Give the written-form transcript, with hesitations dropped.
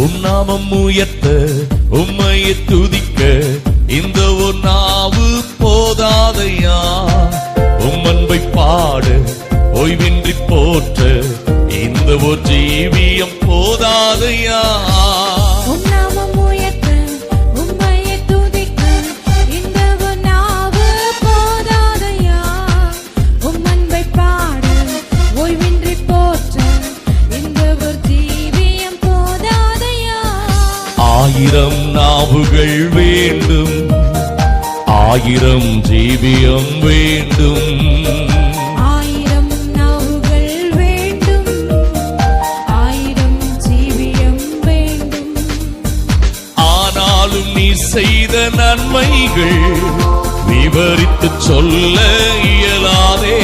உன்னாமம் உயர்த்த உம்மையை துதிக்க இந்த ஒரு நாவு போதாதையா. உம்மன்பை பாட ஓய்வின்றி போற்ற இந்த ஒரு ஜீவியம் போதாதையா. ஆயிரம் நாவுகள் வேண்டும், ஆயிரம் ஜீவியம் வேண்டும். ஆயிரம் நாவுகள் வேண்டும், ஆயிரம் ஜீவியம் வேண்டும். ஆனாலும் நீ செய்த நன்மைகள் விவரித்து சொல்ல இயலாதே.